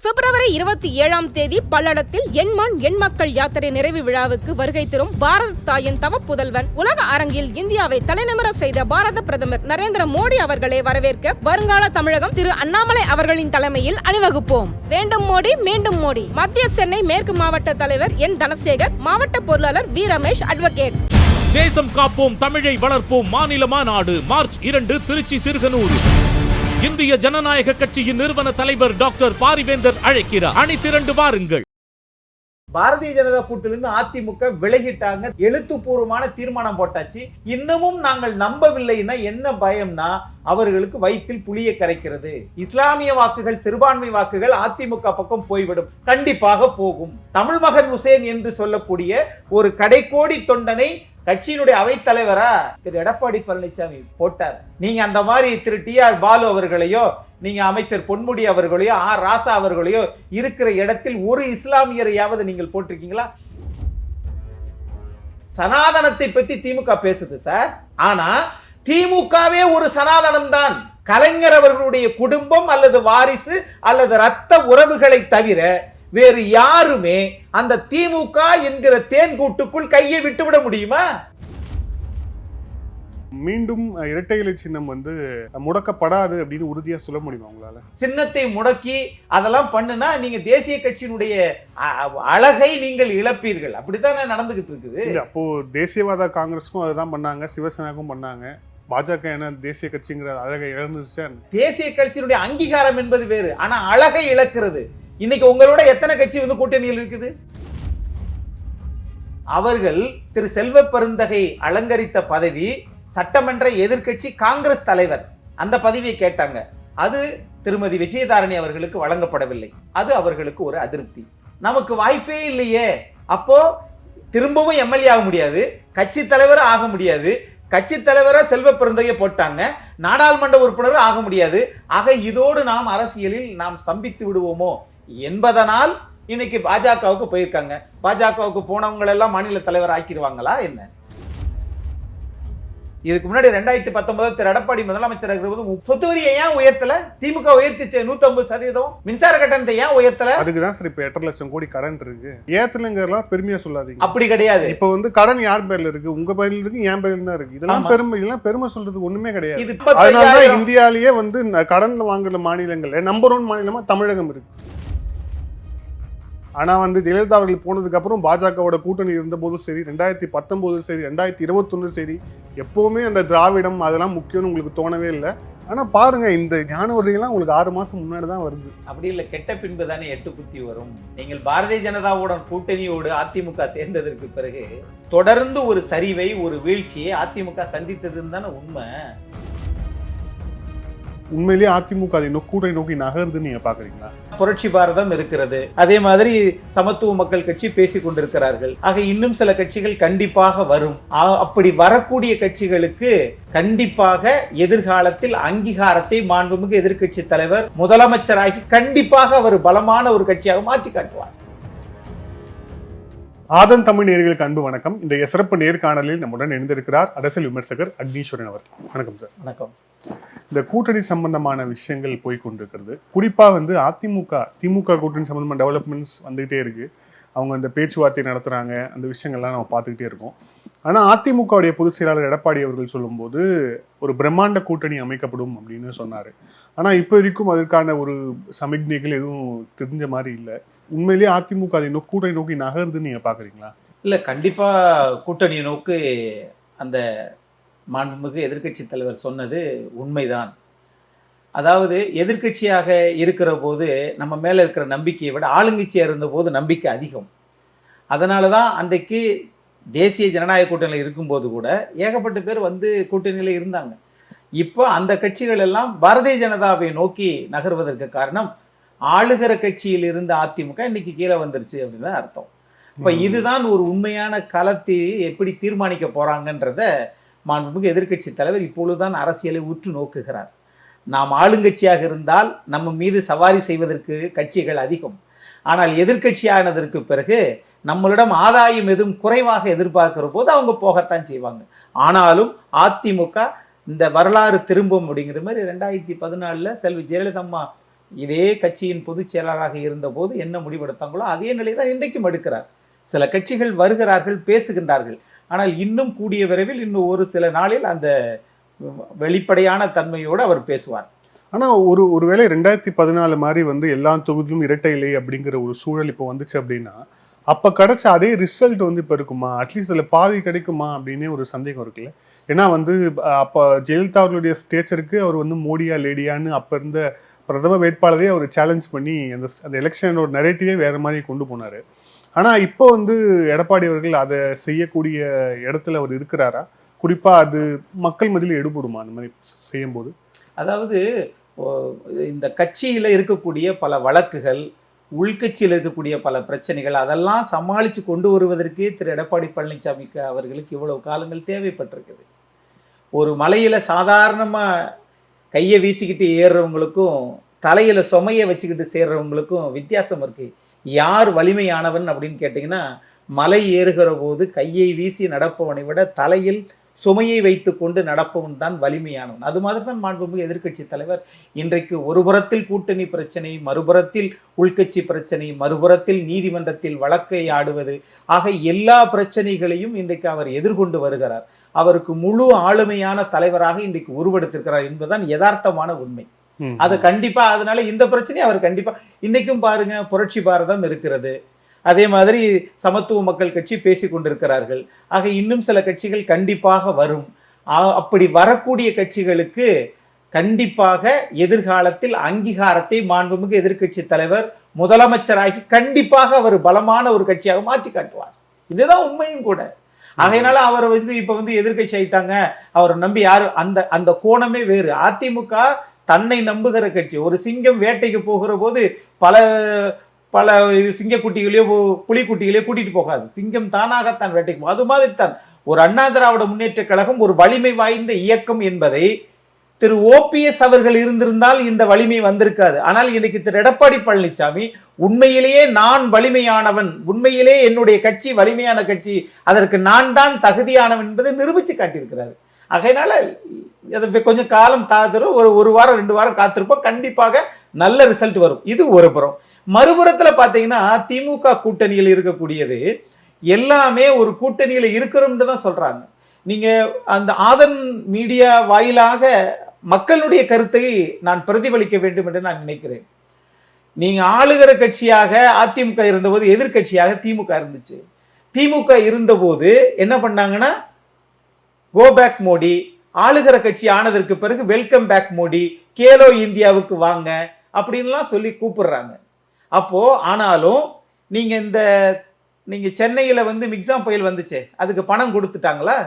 பிப்ரவரி 27ஆம் தேதி பல்லடத்தில் எண்மண் எண்மக்கள் யாத்திரை நிறைவு விழாவுக்கு வருகை தரும் பாரத தாயின் தவ புதல்வன் உலக அரங்கில் இந்தியாவை தலைநிமிர செய்த பாரத பிரதமர் நரேந்திர மோடி அவர்களை வரவேற்க வருங்கால தமிழகம் திரு அண்ணாமலை அவர்களின் தலைமையில் அணிவகுப்போம். வேண்டும் மோடி மீண்டும் மோடி. மத்திய சென்னை மேற்கு மாவட்ட தலைவர் என் தனசேகர், மாவட்ட பொருளாளர் வி ரமேஷ், அட்வொகேட். தேசம் காப்போம், தமிழை வளர்ப்போம் மாநில மாநாடு மார்ச் 2 திருச்சி சிறுகனூர். இந்திய ஜனநாயக கட்சியின் நிறுவன தலைவர் டாக்டர் பாரிவேந்தர் அழைக்கிறார். அணி திரண்டு வாருங்கள். பாரதிய ஜனதா கூட்டிலிருந்து அதிமுக விலகிட்டாங்க. எழுத்துப்பூர்வமான தீர்மானம் போட்டாச்சு. இன்னமும் நாங்கள் நம்பவில்லைன்னா என்ன பயம்னா அவர்களுக்கு வயிற்றில் புளியை கரைக்கிறது. இஸ்லாமிய வாக்குகள், சிறுபான்மை வாக்குகள் அதிமுக பக்கம் போய்விடும். கண்டிப்பாக போகும். தமிழ் மகன் உசேன் என்று சொல்லக்கூடிய ஒரு கடைக்கோடி தொண்டனை கட்சியினுடைய அவைத்தலைவரா திரு எடப்பாடி பழனிசாமி போட்டார். நீங்க அந்த மாதிரி திரு டி.ஆர். பாலு அவர்களையோ, நீங்க அமைச்சர் பொன்முடி அவர்களையோ, ஆர் ராசா அவர்களையோ இருக்கிற இடத்தில் ஒரு இஸ்லாமியரையாவது நீங்கள் போட்டிருக்கீங்களா? சனாதனத்தை பத்தி திமுக பேசுது சார். ஆனா திமுகவே ஒரு சனாதனம் தான். கலைஞர் அவர்களுடைய குடும்பம் அல்லது வாரிசு அல்லது ரத்த உறவுகளை தவிர வேறு யாருமே அந்த திமுக என்கிற தேன்கூட்டுக்குள் கையை விட்டுவிட முடியுமா? மீண்டும் இரட்டை இலை சின்னம் முடக்கப்படாது அப்படின்னு உறுதியா சொல்ல முடியுமா உங்களால? சின்னத்தை முடக்கி அதெல்லாம் பண்ணுனா நீங்க தேசிய கட்சியினுடைய அழகை நீங்கள் இழப்பீர்கள். அப்படித்தான் நடந்துகிட்டு இருக்குது. அப்போ தேசியவாத காங்கிரஸுக்கும் அதுதான் பண்ணாங்க, சிவசேனாக்கும் பண்ணாங்க. பாஜக என்ன தேசிய கட்சிங்கிற அழகை இழந்துச்சா? தேசிய கட்சியினுடைய அங்கீகாரம் என்பது வேறு, ஆனா அழகை இழக்கிறது. இன்னைக்கு உங்களோட எத்தனை கட்சி கூட்டணியில் இருக்குது? அவர்கள் திரு செல்வ பெருந்தகை அலங்கரித்த பதவி சட்டமன்ற எதிர்க்கட்சி காங்கிரஸ் தலைவர், அந்த பதவியை கேட்டாங்க. அது திருமதி விஜயதாரணி அவர்களுக்கு வழங்கப்படவில்லை. அது அவர்களுக்கு ஒரு அதிருப்தி. நமக்கு வாய்ப்பே இல்லையே, அப்போ திரும்பவும் எம்எல்ஏ ஆக முடியாது, கட்சி தலைவர் ஆக முடியாது. கட்சி தலைவரை செல்வ பெருந்தகையை போட்டாங்க, நாடாளுமன்ற உறுப்பினர் ஆக முடியாது. ஆக இதோடு நாம் அரசியலில் நாம் ஸ்தம்பித்து விடுவோமோ என்பதனால் இன்னைக்கு பாஜகவுக்கு போயிருக்காங்க. பாஜகவுக்கு போனவங்க எல்லாம் மாநில தலைவர் ஆக்கிடுவாங்களா என்ன? இதுக்கு முன்னாடி 2019 திரு எடப்பாடி முதலமைச்சர் சொத்து வரியை ஏன் உயர்த்தல? திமுக உயர்த்திச்சு 150%. மின்சார கட்டணத்தை ஏன் உயர்த்தல? அதுக்குதான் சார் இப்ப 8 லட்சம் கோடி கடன் இருக்கு. ஏத்தலங்கெல்லாம் பெருமையா சொல்லாதீங்க. அப்படி கிடையாது. இப்ப கடன் யார் பேர்ல இருக்கு? உங்க பேர்ல இருக்கு, என் பேர்ல தான் இருக்கு. இதெல்லாம் பெருமை சொல்றதுக்கு ஒண்ணுமே கிடையாது. அதனாலதான் இந்தியாலேயே கடன்ல வாங்குற மாநிலங்கள்ல நம்பர் 1 மாநிலமா தமிழகம் இருக்கு. ஆனா ஜெயலலிதா அவர்கள் போனதுக்கு அப்புறம் பாஜகவோட கூட்டணி இருந்த போதும் சரி, 2019 சரி, 2021 சரி, எப்பவுமே அந்த திராவிடம் அதெல்லாம் முக்கியம்னு உங்களுக்கு தோணவே இல்லை. ஆனா பாருங்க, இந்த ஞான உதவியெல்லாம் உங்களுக்கு 6 மாசம் முன்னாடி தான் வருது. அப்படி இல்லை, கெட்ட பின்பு தானே 8 குத்தி வரும். நீங்கள் பாரதிய ஜனதாவுடன் கூட்டணியோடு அதிமுக சேர்ந்ததற்கு பிறகு தொடர்ந்து ஒரு சரிவை, ஒரு வீழ்ச்சியை அதிமுக சந்தித்ததுன்னு தானே உண்மை. உண்மையிலேயே அதிமுக அதை கூட்டணி நோக்கி நகர்ந்து நீங்க பாக்குறீங்களா? புரட்சி பாரதம் இருக்கிறது, அதே மாதிரி சமத்துவ மக்கள் கட்சி பேசிக் கொண்டிருக்கிறார்கள். ஆக இன்னும் சில கட்சிகள் கண்டிப்பாக வரும். அப்படி வரக்கூடிய கட்சிகளுக்கு கண்டிப்பாக எதிர்காலத்தில் அங்கீகாரத்தை மாண்புமிகு எதிர்க்கட்சி தலைவர் முதலமைச்சராகி கண்டிப்பாக அவர் பலமான ஒரு கட்சியாக மாற்றி காட்டுவார். ஆதன் தமிழ் நேயர்களுக்கு அன்பு வணக்கம். இந்த சிறப்பு நேர்காணலில் நம்முடன் இணைந்திருக்கிறார் அரசியல் விமர்சகர் அக்னீஸ்வரன் அவர். வணக்கம் சார். வணக்கம். இந்த கூட்டணி சம்பந்தமான விஷயங்கள் போய்கொண்டிருக்கிறது. குறிப்பா திமுக கூட்டணி சம்பந்தமான டெவலப்மெண்ட்ஸ் வந்துகிட்டே இருக்கு. அவங்க அந்த பேச்சுவார்த்தை நடத்துறாங்க, அந்த விஷயங்கள்லாம் நம்ம பார்த்துக்கிட்டே இருக்கோம். ஆனா அதிமுகவுடைய பொதுச் செயலாளர் எடப்பாடி அவர்கள் சொல்லும்போது ஒரு பிரம்மாண்ட கூட்டணி அமைக்கப்படும் அப்படின்னு சொன்னாரு. ஆனா இப்ப வரைக்கும் அதற்கான ஒரு சமிக்ஞைகள் எதுவும் தெரிஞ்ச மாதிரி இல்லை. உண்மையிலேயே அதிமுக அதை கூட்டணி நோக்கி நகர்ந்துன்னு நீங்க பாக்குறீங்களா? இல்ல, கண்டிப்பா கூட்டணி நோக்கு அந்த மாண்புமிகு எதிர்க்கட்சி தலைவர் சொன்னது உண்மைதான். அதாவது எதிர்க்கட்சியாக இருக்கிற போது நம்ம மேல இருக்கிற நம்பிக்கையை விட ஆளுங்கட்சியாக இருந்த போது நம்பிக்கை அதிகம். அதனால தான் அன்றைக்கு தேசிய ஜனநாயக கூட்டணியில் இருக்கும்போது கூட ஏகப்பட்ட பேர் கூட்டணியில் இருந்தாங்க. இப்போ அந்த கட்சிகள் எல்லாம் பாரதிய ஜனதாவை நோக்கி நகர்வதற்கு காரணம் ஆளுகிற கட்சியில் இருந்த அதிமுக இன்னைக்கு கீழே வந்துருச்சு அப்படின்னு தான் அர்த்தம். இப்போ இதுதான் ஒரு உண்மையான களத்தை எப்படி தீர்மானிக்க போறாங்கன்றத மாண்புமிகு எதிர்க்கட்சி தலைவர் இப்பொழுதுதான் அரசியலை உற்று நோக்குகிறார். நாம் ஆளுங்கட்சியாக இருந்தால் நம்ம மீது சவாரி செய்வதற்கு கட்சிகள் அதிகம். ஆனால் எதிர்க்கட்சியானதற்கு பிறகு நம்மளிடம் ஆதாயம் எதுவும் குறைவாக எதிர்பார்க்கிற போது அவங்க போகத்தான் செய்வாங்க. ஆனாலும் அதிமுக இந்த வரலாறு திரும்பும் அப்படிங்கிற மாதிரி 2014 செல்வி ஜெயலலிதா அம்மா இதே கட்சியின் பொதுச் செயலாளராக இருந்தபோது என்ன முடிவெடுத்தாங்களோ அதே நிலை தான் இன்றைக்கும் எடுக்கிறார். சில கட்சிகள் வருகிறார்கள், பேசுகின்றார்கள். ஆனால் இன்னும் கூடிய விரைவில் இன்னும் ஒரு சில நாளில் அந்த வெளிப்படையான தன்மையோடு அவர் பேசுவார். ஆனால் ஒருவேளை 2014 மாதிரி வந்து எல்லா தொகுதியும் இரட்டை இலை அப்படிங்கிற ஒரு சூழல் இப்போ வந்துச்சு அப்படின்னா, அப்போ கிடைச்ச அதே ரிசல்ட் வந்து இப்போ இருக்குமா? அட்லீஸ்ட் அதில் பாதி கிடைக்குமா அப்படின்னே ஒரு சந்தேகம் இருக்குல்ல. ஏன்னா வந்து அப்போ ஜெயலலிதா அவர்களுடைய ஸ்டேச்சருக்கு அவர் வந்து மோடியா லேடியான்னு அப்போ இருந்த பிரதம வேட்பாளரே அவர் சேலஞ்ச் பண்ணி அந்த எலெக்ஷனோட நரேட்டிவே வேறு மாதிரி கொண்டு போனார். ஆனால் இப்போ வந்து எடப்பாடி அவர்கள் அதை செய்யக்கூடிய இடத்துல அவர் இருக்கிறாரா? குறிப்பாக அது மக்கள் மத்தியில் எடுபடுமா அந்த மாதிரி செய்யும்போது? அதாவது இந்த கட்சியில் இருக்கக்கூடிய பல வழக்குகள், உள்கட்சியில் இருக்கக்கூடிய பல பிரச்சனைகள், அதெல்லாம் சமாளித்து கொண்டு வருவதற்கே திரு எடப்பாடி பழனிசாமி அவர்களுக்கு இவ்வளவு காலங்கள் தேவைப்பட்டிருக்குது. ஒரு மலையில் சாதாரணமாக கையை வீசிக்கிட்டு ஏறுறவங்களுக்கும் தலையில் சுமையை வச்சுக்கிட்டு சேர்றவங்களுக்கும் வித்தியாசம் இருக்குது. யார் வலிமையானவன் அப்படின்னு கேட்டிங்கன்னா, மலை ஏறுகிற போது கையை வீசி நடப்பவனை விட தலையில் சுமையை வைத்து கொண்டு நடப்பவன் தான் வலிமையானவன். அது மாதிரி தான் மாண்புமிகு எதிர்க்கட்சி தலைவர் இன்றைக்கு ஒரு புறத்தில் கூட்டணி பிரச்சனை, மறுபுறத்தில் உள்கட்சி பிரச்சனை, மறுபுறத்தில் நீதிமன்றத்தில் வழக்கை ஆடுவது, ஆக எல்லா பிரச்சனைகளையும் இன்றைக்கு அவர் எதிர்கொண்டு வருகிறார். அவருக்கு முழு ஆளுமையான தலைவராக இன்றைக்கு உருவெடுத்திருக்கிறார் என்பதுதான் யதார்த்தமான உண்மை. அது கண்டிப்பா, அதனால இந்த பிரச்சனை அவர் கண்டிப்பா இன்னைக்கும் பாருங்க, புரட்சி பாரதம் இருக்கிறது, அதே மாதிரி சமத்துவ மக்கள் கட்சி பேசிக் கொண்டிருக்கிறார்கள். ஆக இன்னும் சில கட்சிகள் கண்டிப்பாக வரும். அப்படி வரக்கூடிய கட்சிகளுக்கு கண்டிப்பாக எதிர்காலத்தில் அங்கீகாரத்தை மாண்புமிகு எதிர்க்கட்சி தலைவர் முதலமைச்சராகி கண்டிப்பாக அவர் பலமான ஒரு கட்சியாக மாற்றி காட்டுவார். இதுதான் உண்மையும் கூட. ஆகையினால அவர் வந்து இப்ப வந்து எதிர்க்கட்சி ஆயிட்டாங்க, அவர் நம்பி யாரு, அந்த கோணமே வேறு. அதிமுக தன்னை நம்புகிற கட்சி. ஒரு சிங்கம் வேட்டைக்கு போகிற போது பல சிங்கக்குட்டிகளையோ புலிக்குட்டிகளையோ கூட்டிட்டு போகாது. சிங்கம் தானாகத்தான் வேட்டைக்கு போகும். அது மாதிரி தான் ஒரு அண்ணா திராவிட முன்னேற்ற கழகம் ஒரு வலிமை வாய்ந்த இயக்கம் என்பதை திரு ஓபிஎஸ் அவர்கள் இருந்திருந்தால் இந்த வலிமை வந்திருக்காது. ஆனால் இன்னைக்கு திரு எடப்பாடி பழனிசாமி உண்மையிலேயே நான் வலிமையானவன், உண்மையிலே என்னுடைய கட்சி வலிமையான கட்சி, அதற்கு நான் தான் தகுதியானவன் என்பதை நிரூபித்து காட்டியிருக்கிறார். ஆகையினால அதை கொஞ்சம் காலம் தாத்திரும், ஒரு வாரம் 2 வாரம் காத்திருப்போம், கண்டிப்பாக நல்ல ரிசல்ட் வரும். இது ஒரு புறம். மறுபுறத்துல பாத்தீங்கன்னா திமுக கூட்டணியில் இருக்கக்கூடியது எல்லாமே ஒரு கூட்டணியில இருக்கிறோம்னு தான் சொல்றாங்க. நீங்க அந்த ஆதன் மீடியா வாயிலாக மக்களுடைய கருத்தை நான் பிரதிபலிக்க வேண்டும் என்று நான் நினைக்கிறேன். நீங்க ஆளுகிற கட்சியாக அதிமுக இருந்தபோது எதிர்கட்சியாக திமுக இருந்துச்சு. திமுக இருந்தபோது என்ன பண்ணாங்கன்னா, கோ பேக் மோடி, ஆளுகிற கட்சி ஆனதற்கு பிறகு வெல்கம் பேக் மோடி, கேலோ இந்தியாவுக்கு வாங்க அப்படின்லாம் சொல்லி கூப்பிடுறாங்க. அப்போ ஆனாலும் நீங்க சென்னையில வந்து மிக்ஸாம் புயல் வந்துச்சு, அதுக்கு பணம் கொடுத்துட்டாங்களா?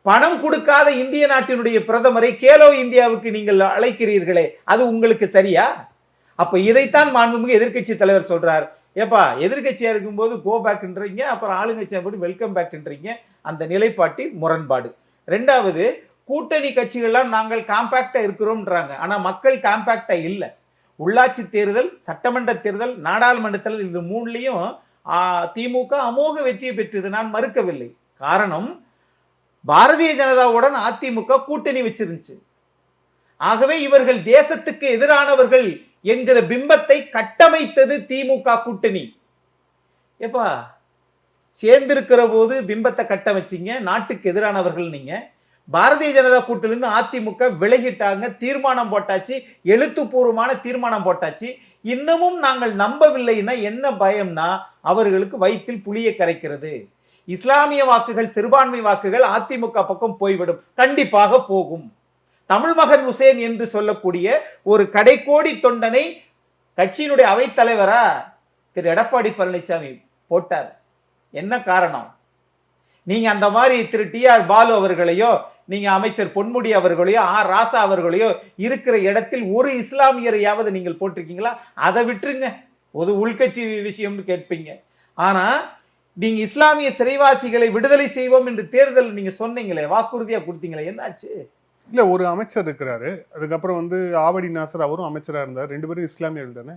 பணம் கொடுக்காத இந்திய நாட்டினுடைய பிரதமரை கேலோ இந்தியாவுக்கு நீங்கள் அழைக்கிறீர்களே, அது உங்களுக்கு சரியா? அப்ப இதைத்தான் மாண்புமிகு எதிர்க்கட்சி தலைவர் சொல்றார். ஏப்பா, எதிர்கட்சியா இருக்கும்போது கோ பேக்ன்றீங்க, அப்புறம் ஆளுங்கட்சியா போட்டு வெல்கம் பேக்ன்றீங்க. அந்த நிலைப்பாட்டில் முரண்பாடு. 2வது, கூட்டணி கட்சிகள்லாம் நாங்கள் காம்பாக்டா இருக்கிறோம்ன்றாங்க. ஆனா மக்கள் காம்பாக்டா இல்லை. உள்ளாட்சி தேர்தல், சட்டமன்ற தேர்தல், நாடாளுமன்ற தேர்தல், இது 3லையும் திமுக அமோக வெற்றியை பெற்றது, நான் மறுக்கவில்லை. காரணம், பாரதிய ஜனதாவுடன் அதிமுக கூட்டணி வச்சிருந்துச்சு. ஆகவே இவர்கள் தேசத்துக்கு எதிரானவர்கள் என்கிற பிம்பத்தை கட்டமைத்தது திமுக கூட்டணி. ஏப்பா, சேர்ந்திருக்கிற போது பிம்பத்தை கட்டமைச்சிங்க, நாட்டுக்கு எதிரானவர்கள் நீங்க. பாரதிய ஜனதா கூட்டிலிருந்து அதிமுக விலகிட்டாங்க, தீர்மானம் போட்டாச்சு, எழுத்துப்பூர்வமான தீர்மானம் போட்டாச்சு. இன்னமும் நாங்கள் நம்பவில்லைன்னா என்ன பயம்னா, அவர்களுக்கு வயிற்றில் புளியை கரைக்கிறது. இஸ்லாமிய வாக்குகள், சிறுபான்மை வாக்குகள் அதிமுக பக்கம் போய்விடும், கண்டிப்பாக போகும். தமிழ் மகன் உசேன் என்று சொல்லக்கூடிய ஒரு கடைக்கோடி தொண்டனை கட்சியினுடைய அவைத்தலைவரா திரு எடப்பாடி பழனிசாமி போட்டார். என்ன காரணம்? நீங்க அந்த மாதிரி திரு டி.ஆர். பாலு அவர்களையோ, நீங்க அமைச்சர் பொன்முடி அவர்களையோ, ஆர் ராசா அவர்களையோ இருக்கிற இடத்தில் ஒரு இஸ்லாமியரையாவது நீங்கள் போட்டிருக்கீங்களா? அதை விட்டுருங்க, ஒரு உள்கட்சி விஷயம்னு கேட்பீங்க. ஆனா நீங்க இஸ்லாமிய சிறைவாசிகளை விடுதலை செய்வோம் என்று தேர்தல் நீங்க சொன்னீங்களே, வாக்குறுதியா கொடுத்தீங்களே, என்னாச்சு? இல்ல, ஒரு அமைச்சர் இருக்கிறாரு, அதுக்கப்புறம் வந்து ஆவடி நாசர் அவரும் அமைச்சரா இருந்தார், 2 பேரும் இஸ்லாமியர்கள் தானே.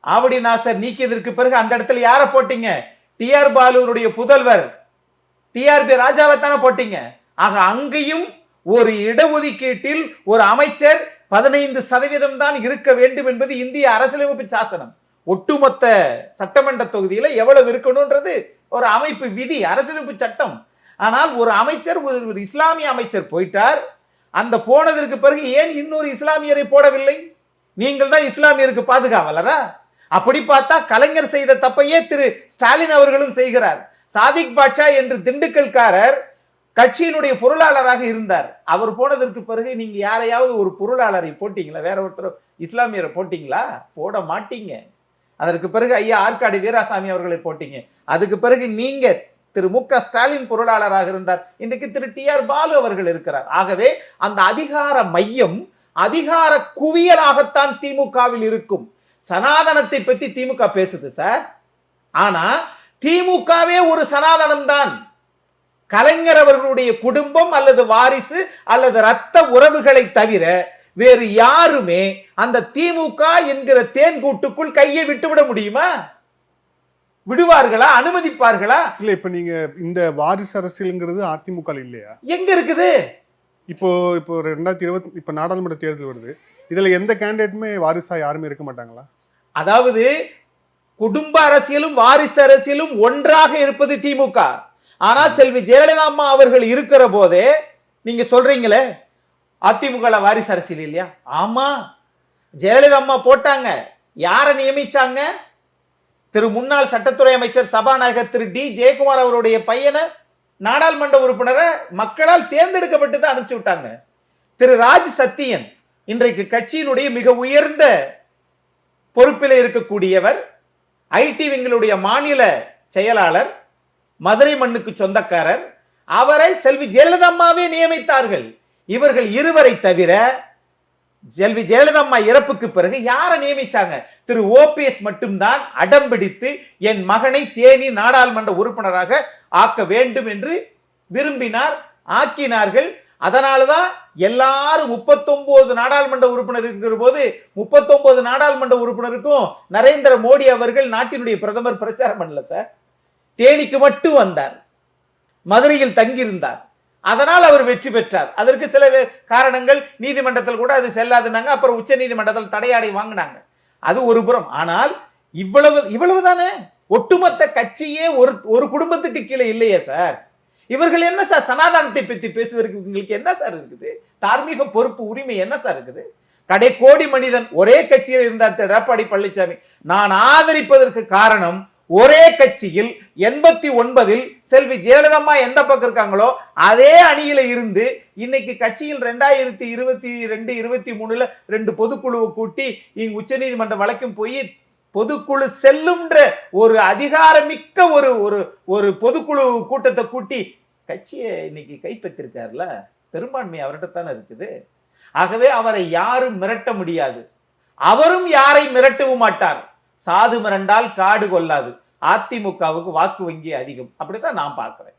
ஆவடி நாசர் நீக்கியதற்கு பிறகு அந்த இடத்துல யாரை போட்டீங்க? டி.ஆர். பாலுடைய புதல்வர் டி.ஆர்.பி. ராஜாவை தானே போட்டீங்க. ஆக அங்கேயும் ஒரு இடஒதுக்கீட்டில் ஒரு அமைச்சர் 15% தான் இருக்க வேண்டும் என்பது இந்திய அரசியலமைப்பு சாசனம். ஒட்டுமொத்த சட்டமன்ற தொகுதியில எவ்வளவு இருக்கணும்ன்றது ஒரு அமைப்பு விதி, அரசியலமைப்பு சட்டம். ஆனால் ஒரு அமைச்சர், ஒரு இஸ்லாமிய அமைச்சர் போயிட்டார். அந்த போனதற்கு பிறகு ஏன் இன்னொரு இஸ்லாமியரை போடவில்லை? நீங்கள் தான் இஸ்லாமியருக்கு பாதுகாவலரா? அப்படி பார்த்தா கலைஞர் செய்த தப்பையே திரு ஸ்டாலின் அவர்களும் செய்கிறார். சாதிக் பாட்ஷா என்று திண்டுக்கல்காரர் கட்சியினுடைய பொருளாளராக இருந்தார். அவர் போனதற்கு பிறகு நீங்க யாரையாவது ஒரு பொருளாளரை போட்டீங்களா? வேற ஒருத்தர் இஸ்லாமியரை போட்டீங்களா? போட மாட்டீங்க. அதற்கு பிறகு ஐயா ஆற்காடு வீராசாமி அவர்களை போட்டீங்க. அதுக்கு பிறகு நீங்க திரு மு.க. ஸ்டாலின் பொருளாளராக இருந்தார். இன்றைக்கு திரு டி.ஆர். பாலு அவர்கள் இருக்கிறார். ஆகவே அந்த அதிகார மையம், அதிகார குவியலாகத்தான் திமுகவில் இருக்கும். சனாதனத்தை பற்றி திமுக பேசுது சார். ஆனா திமுகவே ஒரு சனாதனம் தான். கலைஞர் அவர்களுடைய குடும்பம் அல்லது வாரிசு அல்லது இரத்த உறவுகளை தவிர வேறு யாருமே அந்த திமுக என்கிற தேன்கூட்டுக்குள் கையை விட்டுவிட முடியுமா? விடுவார்களா? அனுமதிப்பார்களா? இல்ல இப்ப நீங்க இந்த வாரிசு அரசியல்ங்கிறது அதிமுக இல்லையா? எங்க இருக்குது? இப்போ 2020 இப்ப நாடாளுமன்ற தேர்தல் வருது. இதுல எந்த கேண்டிடேட்டுமே வாரிசா யாருமே இருக்க மாட்டாங்களா? அதாவது குடும்ப அரசியலும் வாரிசு அரசியலும் ஒன்றாக இருப்பது திமுக. ஆனா செல்வி ஜெயலலிதா அம்மா அவர்கள் இருக்கிற போதே நீங்க சொல்றீங்களே அதிமுக வாரிசு அரசியல் இல்லையா? ஆமா, ஜெயலலிதா அம்மா போட்டாங்க. யாரை நியமிச்சாங்க? திரு முன்னாள் சட்டத்துறை அமைச்சர் சபாநாயகர் திரு டி ஜெயக்குமார் அவருடைய பையனை நாடாளுமன்ற உறுப்பினரை மக்களால் தேர்ந்தெடுக்கப்பட்டு தான் அனுப்பிச்சு விட்டாங்க. திரு ராஜ் சத்தியன் இன்றைக்கு கட்சியினுடைய மிக உயர்ந்த பொறுப்பில் இருக்கக்கூடியவர், ஐடி விங்களுடைய மாநில செயலாளர், மதுரை மண்ணுக்கு சொந்தக்காரர். அவரை செல்வி ஜெயலலிதா அம்மாவே நியமித்தார்கள். இவர்கள் இருவரை தவிர செல்வி ஜெயலலிதா அம்மா இறப்புக்கு பிறகு யாரை நியமிச்சாங்க? திரு ஓபிஎஸ் மட்டும்தான் அடம் பிடித்து என் மகனை தேனி நாடாளுமன்ற உறுப்பினராக ஆக்க வேண்டும் என்று விரும்பினார், ஆக்கினார்கள். அதனாலதான் எல்லாரும் 39 நாடாளுமன்ற உறுப்பினர் இருக்கிற போது 39 நாடாளுமன்ற உறுப்பினருக்கும் நரேந்திர மோடி அவர்கள் நாட்டினுடைய பிரதமர் பிரச்சாரம் பண்ணல சார். தேனிக்கு மட்டும் வந்தார், மதுரையில் தங்கியிருந்தார். அதனால் அவர் வெற்றி பெற்றார். அதற்கு சில காரணங்கள், நீதிமன்றத்தில் கூட அது செல்லாதுனாங்க. அப்புறம் உச்ச நீதிமன்றத்தில் தடையாடை வாங்கினாங்க. அது ஒரு புறம். ஆனால் இவ்வளவுதானே? ஒட்டுமொத்த கட்சியே ஒரு குடும்பத்துக்கு கீழே இல்லையே சார். இவர்கள் என்ன சார் சனாதனத்தை பற்றி பேசுவதற்கு உங்களுக்கு என்ன சார் இருக்குது? தார்மீக பொறுப்பு உரிமை என்ன சார் இருக்குது? கடைக்கோடி மனிதன் ஒரே கட்சியில் இருந்தார் திரு எடப்பாடி பழனிசாமி. நான் ஆதரிப்பதற்கு காரணம், ஒரே கட்சியில் 89 செல்வி ஜெயலலிதா அம்மா எந்த பக்கம் இருக்காங்களோ அதே அணியில இருந்து இன்னைக்கு கட்சியில் 2022-23 2 பொதுக்குழுவை கூட்டி இங்க உச்ச நீதிமன்ற வழக்கும் போய் பொதுக்குழு செல்லும்ன்ற ஒரு அதிகாரமிக்க ஒரு பொதுக்குழு கூட்டத்தை கூட்டி கட்சியை இன்னைக்கு கைப்பற்றிருக்காருல. பெரும்பான்மை அவர்கிட்ட தானே இருக்குது. ஆகவே அவரை யாரும் மிரட்ட முடியாது. அவரும் யாரை மிரட்டவும் மாட்டார். சாது மிரண்டால் காடு கொள்ளாது. அதிமுகவுக்கு வாக்கு வங்கி அதிகம். அப்படித்தான் நான் பார்க்கிறேன்.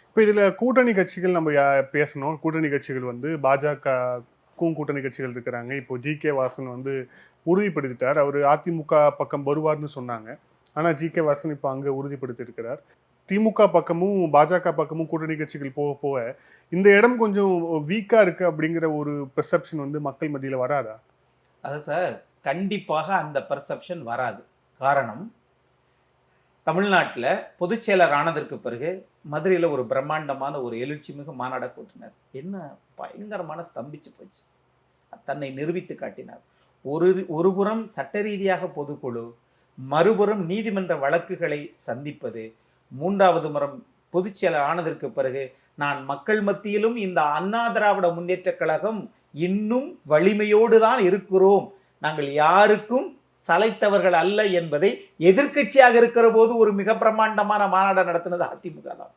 இப்ப இதுல கூட்டணி கட்சிகள் நம்ம பேசணும். கூட்டணி கட்சிகள் பாஜகக்கும் கூட்டணி கட்சிகள் இருக்கிறாங்க. இப்போ ஜி.கே. வாசன் உறுதிப்படுத்திட்டார். அவர் அதிமுக பக்கம் வருவார்னு சொன்னாங்க. ஆனா ஜி.கே. வாசன் இப்போ அங்க உறுதிப்படுத்தி இருக்கிறார். திமுக பக்கமும் பாஜக பக்கமும் கூட்டணி கட்சிகள் போக போக இந்த இடம் கொஞ்சம் வீக்கா இருக்கு அப்படிங்கிற ஒரு பெர்செப்ஷன் மக்கள் மத்தியில வராதா? அது சார் கண்டிப்பாக அந்த பெர்செப்ஷன் வராது. காரணம், தமிழ்நாட்டில் பொதுச்செயலர் ஆனதற்கு பிறகு மதுரையில் ஒரு பிரம்மாண்டமான ஒரு எழுச்சி மிகு மாநாட கூட்டினார். என்ன பயங்கரமான ஸ்தம்பிச்சு போச்சு. தன்னை நிரூபித்து காட்டினார். ஒரு புறம் சட்ட ரீதியாக பொதுக்குழு, மறுபுறம் நீதிமன்ற வழக்குகளை சந்திப்பது, மூன்றாவது முறம் பொதுச்செயலர் ஆனதற்கு பிறகு நான் மக்கள் மத்தியிலும் இந்த அண்ணா திராவிட முன்னேற்ற கழகம் இன்னும் வலிமையோடு தான் இருக்கிறோம், நாங்கள் யாருக்கும் சலைத்தவர்கள் அல்ல என்பதை எதிர்க்கட்சியாக இருக்கிற போது ஒரு மிக பிரம்மாண்டமான மாநாடு நடத்தினது அதிமுக தான்.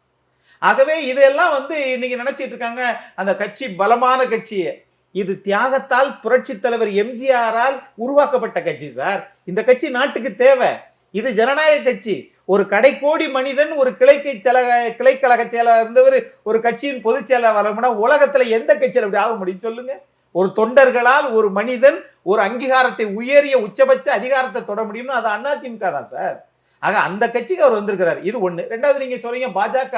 ஆகவே இதெல்லாம் இன்னைக்கு நினைச்சிட்டு இருக்காங்க அந்த கட்சி பலமான கட்சியை. இது தியாகத்தால் புரட்சி தலைவர் எம்ஜிஆரால் உருவாக்கப்பட்ட கட்சி சார். இந்த கட்சி நாட்டுக்கு தேவை. இது ஜனநாயக கட்சி. ஒரு கடைக்கோடி மனிதன் ஒரு கிளைக்கழக செயலாளர் இருந்தவர் ஒரு கட்சியின் பொதுச் செயலாளர் வரணும்னா உலகத்துல எந்த கட்சியில் அப்படி ஆக முடியும் சொல்லுங்க? ஒரு தொண்டர்களால் ஒரு மனிதன் ஒரு அங்கீகாரத்தை, உயரிய உச்சபட்ச அதிகாரத்தை தொட முடியும்னு அது அதிமுக தான் சார். ஆக அந்த கட்சிக்கு அவர் வந்திருக்கிறார். இது ஒண்ணு. ரெண்டாவது, நீங்க சொல்றீங்க பாஜக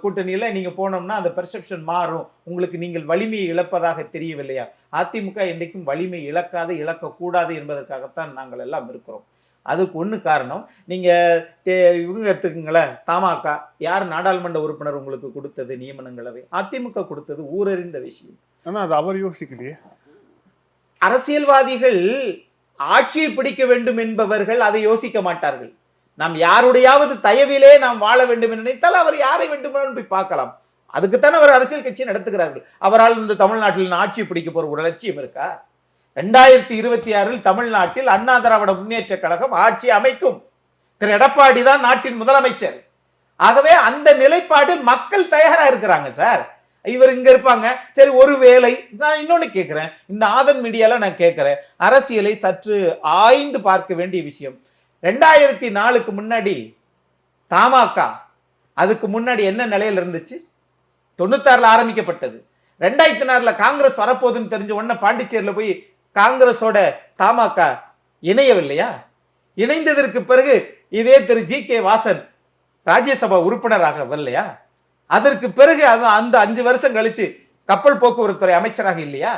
கூட்டணியில நீங்க போனோம்னா அந்த பெர்செப்ஷன் மாறும், உங்களுக்கு நீங்கள் வலிமையை இழப்பதாக தெரியவில்லையா? அதிமுக என்றைக்கும் வலிமை இழக்கக்கூடாது என்பதற்காகத்தான் நாங்கள் எல்லாம் இருக்கிறோம். அதுக்கு ஒன்று காரணம், நீங்க இவங்க எடுத்துக்கங்களேன், தமாக யார் நாடாளுமன்ற உறுப்பினர் உங்களுக்கு கொடுத்தது நியமனங்களவை? அதிமுக கொடுத்தது, ஊரறிந்த விஷயம். ஆனா அது அவர் யோசிக்கலையே. அரசியல்வாதிகள் ஆட்சியை பிடிக்க வேண்டும் என்பவர்கள் அதை யோசிக்க மாட்டார்கள். நாம் யாருடையாவது தயவிலே நாம் வாழ வேண்டும் என்று நினைத்தால் அவர் யாரை வேண்டுமானாலும் போய் பார்க்கலாம். அதுக்குத்தானே அவர் அரசியல் கட்சியை நடத்துகிறார்கள். அவரால் இந்த தமிழ்நாட்டில் ஆட்சி பிடிக்க போற ஒரு லட்சியம் இருக்கா? 2026 தமிழ்நாட்டில் அண்ணா திராவிட முன்னேற்ற கழகம் ஆட்சி அமைக்கும். திரு எடப்பாடி தான் நாட்டின் முதலமைச்சர். ஆகவே அந்த நிலைப்பாடில் மக்கள் தயாரா இருக்கிறாங்க சார். இவர் இங்க இருப்பாங்க, சரி ஒருவேளை நான் இன்னொன்னு கேட்கிறேன், இந்த ஆதன் மீடியால நான் கேட்கிறேன், அரசியலை சற்று ஆய்ந்து பார்க்க வேண்டிய விஷயம். 2004க்கு முன்னாடி தமாக அதுக்கு முன்னாடி என்ன நிலையில இருந்துச்சு? 96ல ஆரம்பிக்கப்பட்டது. 2006ல காங்கிரஸ் வரப்போகுதுன்னு தெரிஞ்ச உடனே பாண்டிச்சேரியில போய் காங்கிரஸோட தமாக இணையவில்லையா? இணைந்ததற்கு பிறகு இதே திரு ஜி.கே. வாசன் ராஜ்யசபா உறுப்பினராக வரலையா? அதற்கு பிறகு அந்த 5 வருஷம் கழிச்சு கப்பல் போக்குவரத்துறை அமைச்சராக இல்லையா?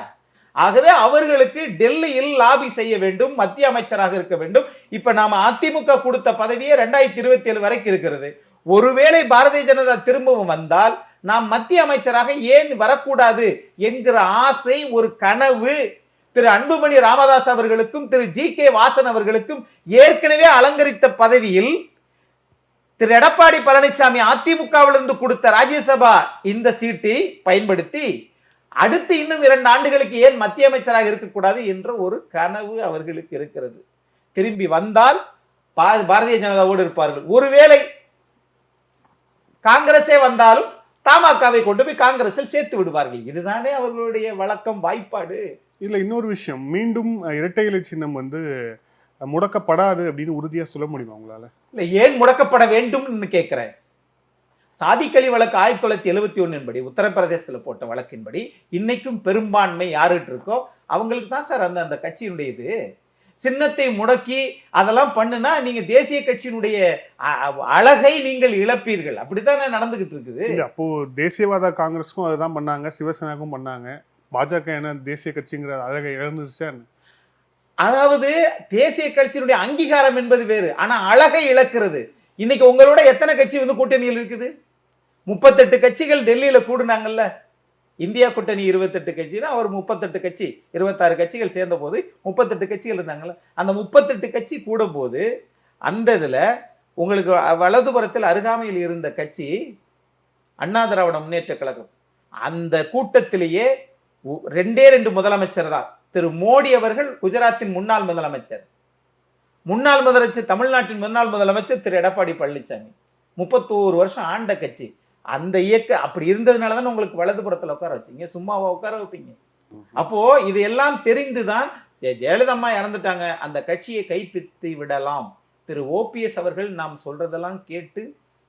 ஆகவே அவர்களுக்கு டெல்லியில் லாபி செய்ய வேண்டும், மத்திய அமைச்சராக இருக்க வேண்டும். இப்ப நாம அதிமுக கொடுத்த பதவியே 2027 வரைக்கும் இருக்கிறது. ஒருவேளை பாரதிய ஜனதா திரும்பவும் வந்தால் நாம் மத்திய அமைச்சராக ஏன் வரக்கூடாது என்கிற ஆசை, ஒரு கனவு திரு அன்புமணி ராமதாஸ் அவர்களுக்கும் திரு ஜி.கே. வாசன் அவர்களுக்கும் ஏற்கனவே அலங்கரித்த பதவியில் திரு எடப்பாடி பழனிசாமி அதிமுகவிலிருந்து கொடுத்த ராஜ்யசபா இந்த சீட்டை பயன்படுத்தி அடுத்து இன்னும் 2 ஆண்டுகளுக்கு ஏன் மத்திய அமைச்சராக இருக்கக்கூடாது என்ற ஒரு கனவு அவர்களுக்கு இருக்கிறது. திரும்பி வந்தால் பாரதிய ஜனதாவோடு இருப்பார்கள். ஒருவேளை காங்கிரஸே வந்தாலும் தமாகவை கொண்டு போய் காங்கிரஸில் சேர்த்து விடுவார்கள். இதுதானே அவர்களுடைய வழக்கம், வாய்ப்பாடு. இதுல இன்னொரு விஷயம், மீண்டும் இரட்டை இலை சின்னம் முடக்கப்படாது அப்படின்னு உறுதியா சொல்ல முடியுமா உங்களால? இல்ல, ஏன் முடக்கப்பட வேண்டும் கேட்கிறேன். சாதிக்கழி வழக்கு 1971 படி உத்தரப்பிரதேசத்தில் போட்ட வழக்கின்படி இன்னைக்கும் பெரும்பான்மை யாருட்டு இருக்கோ அவங்களுக்கு தான் சார் அந்த கட்சியினுடைய இது. சின்னத்தை முடக்கி அதெல்லாம் பண்ணுனா நீங்க தேசிய கட்சியினுடைய அழகை நீங்கள் இழப்பீர்கள். அப்படித்தானே நடந்துகிட்டு இருக்குது. அப்போ தேசியவாத காங்கிரஸுக்கும் அதுதான் பண்ணாங்க, சிவசேனாக்கும் பண்ணாங்க. பாஜக என்ன தேசிய கட்சிங்கிற அழகை இழந்துருச்சா? அதாவது தேசிய கட்சியினுடைய அங்கீகாரம் என்பது வேறு, ஆனா அழகை இழக்கிறது. இன்னைக்கு உங்களோட எத்தனை கட்சி கூட்டணியில் இருக்குது? 38 கட்சிகள் டெல்லியில கூடுனாங்கல்ல. இந்தியா கூட்டணி 28 கட்சினா அவர் 38 கட்சி, 26 கட்சிகள் சேர்ந்த போது 38 கட்சிகள் இருந்தாங்கல்ல. அந்த 38 கட்சி கூட போது அந்த இதுல உங்களுக்கு வலதுபுறத்தில் அருகாமையில் இருந்த கட்சி அண்ணா திராவிட முன்னேற்ற கழகம். அந்த கூட்டத்திலேயே 2 முதலமைச்சர் தான். திரு மோடி அவர்கள் குஜராத்தின் முன்னாள் முதலமைச்சர், தமிழ்நாட்டின் முன்னாள் முதலமைச்சர் திரு எடப்பாடி பழனிசாமி. 31 வருஷம் ஆண்ட கட்சி. அந்த இயக்க அப்படி இருந்ததுனால தான் உங்களுக்கு வலதுபுறத்தில் உட்கார வச்சீங்க, சும்மாவா உட்கார வைப்பீங்க? அப்போ இது எல்லாம் தெரிந்துதான் ஜெயலலிதா அம்மா இறந்துட்டாங்க, அந்த கட்சியை கைப்பித்து விடலாம். திரு ஓபிஎஸ் அவர்கள் நாம் சொல்றதெல்லாம் கேட்டு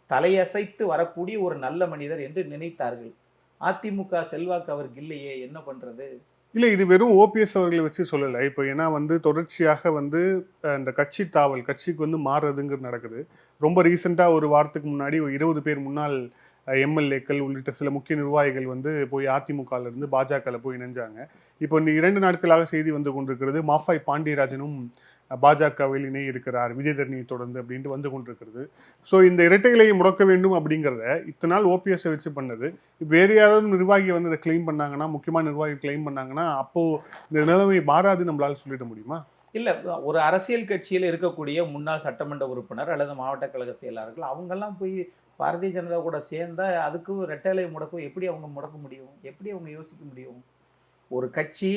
தலையசைத்து வரக்கூடிய ஒரு நல்ல மனிதர் என்று நினைத்தார்கள். அதிமுக செல்வாக்கு அவருக்கு இல்லையே, என்ன பண்றது? இல்லை, இது வெறும் ஓபிஎஸ் அவர்களை வச்சு சொல்லலை. இப்போ ஏன்னா தொடர்ச்சியாக இந்த கட்சி தாவல், கட்சிக்கு மாறுறதுங்கிறது நடக்குது. ரொம்ப ரீசெண்டாக ஒரு வாரத்துக்கு முன்னாடி 20 பேர் முன்னாள் எம்எல்ஏக்கள் உள்ளிட்ட சில முக்கிய நிர்வாகிகள் போய் அதிமுகலேருந்து பாஜகவில் போய் இணைஞ்சாங்க. இப்போ இந்த 2 நாட்களாக செய்தி கொண்டிருக்கிறது, மாஃபாய் பாண்டியராஜனும் பாஜகவில் இணை இருக்கிறார் விஜயதரணியை தொடர்ந்து அப்படின்ட்டு கொண்டிருக்கிறது. ஸோ இந்த இரட்டை இலையை முடக்க வேண்டும் அப்படிங்கிறத இத்தனை நாள் ஓபிஎஸ்ஸை வச்சு பண்ணது. வேறு யாராவது நிர்வாகி அதை கிளைம் பண்ணாங்கன்னா, முக்கியமான நிர்வாகி கிளைம் பண்ணாங்கன்னா, அப்போது இந்த நிலைமை மாறாது நம்மளால சொல்லிட முடியுமா? இல்லை, ஒரு அரசியல் கட்சியில் இருக்கக்கூடிய முன்னாள் சட்டமன்ற உறுப்பினர் அல்லது மாவட்ட கழக செயலாளர்கள் அவங்கெல்லாம் போய் பாரதிய ஜனதா கூட சேர்ந்தா அதுக்கு இரட்டை இலை முடக்கம் எப்படி அவங்க முடக்க முடியும்? எப்படி அவங்க யோசிக்க முடியும்? ஒரு கட்சி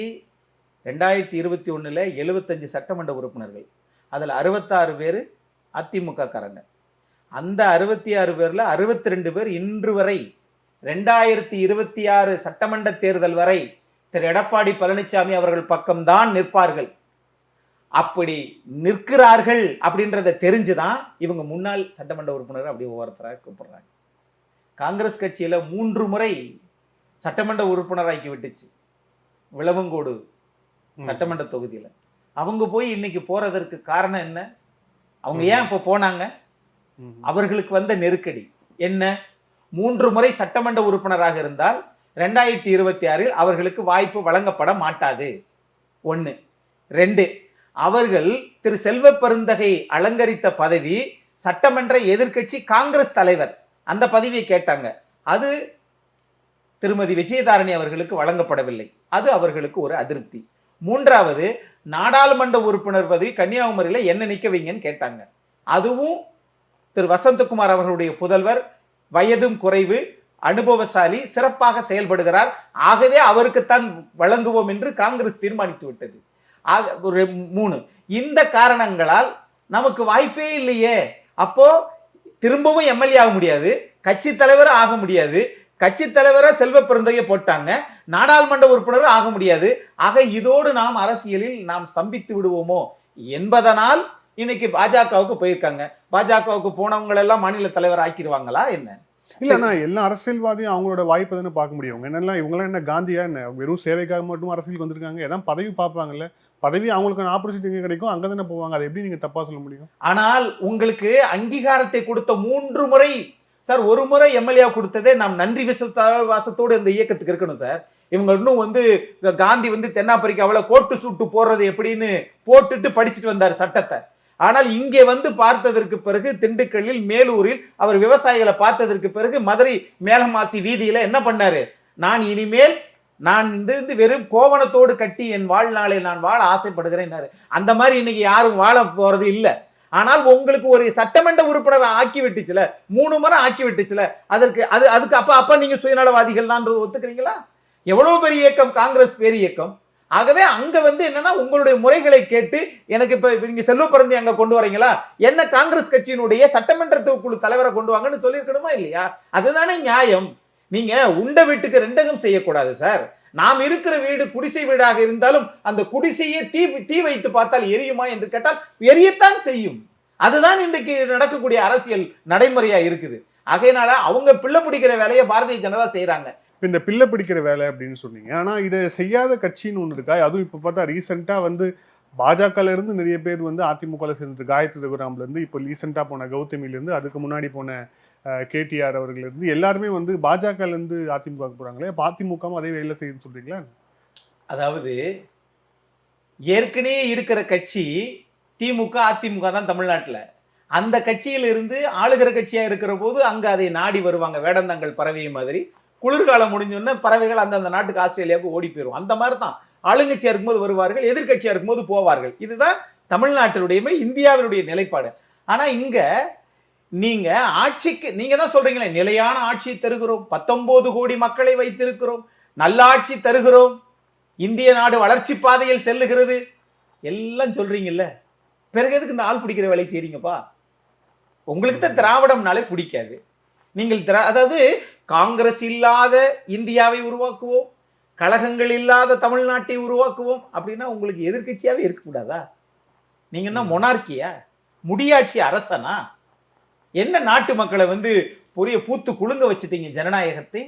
2021 75 சட்டமன்ற உறுப்பினர்கள், அதில் 66 பேர் அதிமுக காரங்க. அந்த 66 பேர்ல 62 பேர் இன்று வரை 2026 சட்டமன்ற தேர்தல் வரை திரு எடப்பாடி பழனிசாமி அவர்கள் பக்கம்தான் நிற்பார்கள். அப்படி நிற்கிறார்கள் அப்படின்றத தெரிஞ்சுதான் இவங்க முன்னாள் சட்டமன்ற உறுப்பினர் அப்படி ஒவ்வொருத்தராக கூப்பிடுறாங்க. காங்கிரஸ் கட்சியில 3 முறை சட்டமன்ற உறுப்பினராக்கி விட்டுச்சு விளவங்கோடு சட்டமன்ற தொகுதியில. அவங்க போய் இன்னைக்கு போறதற்கு காரணம் என்ன? அவங்க ஏன் இப்ப போனாங்க? அவர்களுக்கு வந்த நெருக்கடி என்ன? 3 முறை சட்டமன்ற உறுப்பினராக இருந்தால் 2026 அவர்களுக்கு வாய்ப்பு வழங்கப்பட மாட்டாது. 1. 2. அவர்கள் திரு செல்வ பெருந்தகை அலங்கரித்த பதவி சட்டமன்ற எதிர்க்கட்சி காங்கிரஸ் தலைவர், அந்த பதவியை கேட்டாங்க. அது திருமதி விஜயதாரணி அவர்களுக்கு வழங்கப்படவில்லை. அது அவர்களுக்கு ஒரு அதிருப்தி. 3வது, நாடாளுமன்ற உறுப்பினர் பதவி கன்னியாகுமரியில் என்ன நிக்க வைங்கன்னு கேட்டாங்க. அதுவும் திரு வசந்தகுமார் அவர்களுடைய புதல்வர், வயதும் குறைவு, அனுபவசாலி, சிறப்பாக செயல்படுகிறார், ஆகவே அவருக்குத்தான் வழங்குவோம் என்று காங்கிரஸ் தீர்மானித்து விட்டது. 3 இந்த காரணங்களால் நமக்கு வாய்ப்பே இல்லையே. அப்போ திரும்பவும் எம்எல்ஏ ஆக முடியாது, கட்சி தலைவர் ஆக முடியாது, கட்சி தலைவரை செல்வ பெருந்தகையை போட்டாங்க, நாடாளுமன்ற உறுப்பினர் ஆக முடியாது. ஆக இதோடு நாம் அரசியலில் நாம் ஸ்தம்பித்து விடுவோமோ என்பதனால் இன்னைக்கு பாஜகவுக்கு போயிருக்காங்க. பாஜகவுக்கு போனவங்க எல்லாம் மாநில தலைவர் ஆக்கிடுவாங்களா என்ன? இல்லைன்னா எல்லா அரசியல்வாதியும் அவங்களோட வாய்ப்பு தானே பார்க்க முடியும். என்னெல்லாம் இவங்கெல்லாம் என்ன காந்தியா என்ன வெறும் சேவைக்காக மட்டும் அரசியலுக்கு வந்திருக்காங்க? ஏதாவது பதவி பார்ப்பாங்கல்ல, பதவி அவங்களுக்கு ஆப்பர்ச்சுனிட்டி கிடைக்கும், அங்கே தானே போவாங்க. அதை எப்படி நீங்க தப்பா சொல்ல முடியும்? ஆனால் உங்களுக்கு அங்கீகாரத்தை கொடுத்த 3 முறை சார், 1 முறை எம்எல்ஏ கொடுத்ததே நாம் நன்றி விசுவாசத்தோடு இந்த இயக்கத்துக்கு இருக்கணும் சார். இவங்க இன்னும் காந்தி தென்னாப்பிரிக்காவில் கோட்டு சூட்டு போடுறது எப்படின்னு போட்டுட்டு படிச்சுட்டு வந்தார் சட்டத்தை. ஆனால் இங்கே பார்த்ததற்கு பிறகு திண்டுக்கல்லில் மேலூரில் அவர் விவசாயிகளை பார்த்ததற்கு பிறகு மதுரை மேலமாசி வீதியில என்ன பண்ணாரு? நான் வெறும் கோவணத்தோடு கட்டி என் வாழ்நாளை நான் வாழ ஆசைப்படுகிறேன். அந்த மாதிரி இன்னைக்கு யாரும் வாழ போறது இல்லை. ஆனால் உங்களுக்கு ஒரு சட்டமன்ற உறுப்பினர் ஆக்கி விட்டுச்சுல, 3 முறை ஆக்கி விட்டுச்சுல, அதுக்கு அப்ப நீங்க சுயநலவாதிகள் தான் ஒத்துக்கிறீங்களா? எவ்வளவு பெரிய இயக்கம் காங்கிரஸ், பேர் இயக்கம். ஆகவே அங்க என்னன்னா உங்களுடைய முறைகளை கேட்டு எனக்கு இப்ப நீங்க செல்வ பெருந்தகை அங்க கொண்டு வரீங்களா, என்ன காங்கிரஸ் கட்சியினுடைய சட்டமன்ற குழு தலைவரை கொண்டு வாங்கன்னு சொல்லியிருக்கணுமா இல்லையா? அதுதானே நியாயம். நீங்க உண்ட வீட்டுக்கு ரெண்டகம் செய்யக்கூடாது சார். நாம் இருக்கிற வீடு குடிசை வீடாக இருந்தாலும் அந்த குடிசையே தீ வைத்து பார்த்தால் எரியுமா என்று கேட்டால் எரியத்தான் செய்யும். அதுதான் இன்றைக்கு நடக்கக்கூடிய அரசியல் நடைமுறையா இருக்குது. ஆகையினால அவங்க பிள்ளை பிடிக்கிற வேலையை பாரதிய ஜனதா செய்யறாங்க. இந்த பிள்ளை பிடிக்கிற வேலை அப்படின்னு சொன்னீங்க. ஆனா இதை செய்யாத கட்சின்னு ஒன்று இருக்கா? அதுவும் இப்ப பார்த்தா ரீசெண்டா பாஜகல இருந்து நிறைய பேர் அதிமுக சேர்ந்து, காயத்ரி ரகுராம்ல இருந்து, இப்போ ரீசெண்டா போன கௌதமில இருந்து, அதுக்கு முன்னாடி போன கேடிஆர் அவர்கள் இருந்து, எல்லாருமே பாஜகல இருந்து அதிமுக போறாங்களே. அதிமுகவும் அதே வேலை செய்யுன்னு சொல்றீங்களா? அதாவது ஏற்கனவே இருக்கிற கட்சி திமுக, அதிமுக தான் தமிழ்நாட்டில். அந்த கட்சியில இருந்து ஆளுகிற கட்சியா இருக்கிற போது அங்க அதை நாடி வருவாங்க. வேடந்தாங்கல் பறவை மாதிரி குளிர்காலம் முடிஞ்சோடனே பறவைகள் அந்தந்த நாட்டுக்கு, ஆஸ்திரேலியாவுக்கு ஓடி போயிடும். அந்த மாதிரி தான் ஆளுங்கட்சியா இருக்கும்போது வருவார்கள், எதிர்கட்சியா இருக்கும்போது போவார்கள். இதுதான் தமிழ்நாட்டினுடைய, இந்தியாவினுடைய நிலைப்பாடு. ஆனா இங்க நீங்க ஆட்சிக்கு நீங்க தான் சொல்றீங்களே, நிலையான ஆட்சி தருகிறோம், 19 கோடி மக்களை வைத்திருக்கிறோம், நல்ல ஆட்சி தருகிறோம், இந்திய நாடு வளர்ச்சி பாதையில் செல்லுகிறது எல்லாம் சொல்றீங்கல்ல. பிறகு எதுக்கு இந்த ஆள் பிடிக்கிற வேலை செய்றீங்கப்பா? உங்களுக்கு தான் திராவிடம்னாலே பிடிக்காது. நீங்கள் அதாவது காங்கிரஸ் இல்லாத இந்தியாவை உருவாக்குவோம், கழகங்கள் இல்லாத தமிழ்நாட்டை உருவாக்குவோம் அப்படின்னா உங்களுக்கு எதிர்கட்சியாவே இருக்கக்கூடாதா? நீங்க என்ன மொனார்க்கியா, முடியாட்சி அரசனா? என்ன நாட்டு மக்களை பொரிய பூத்து குலுங்க வச்சுட்டீங்க ஜனநாயகத்தை.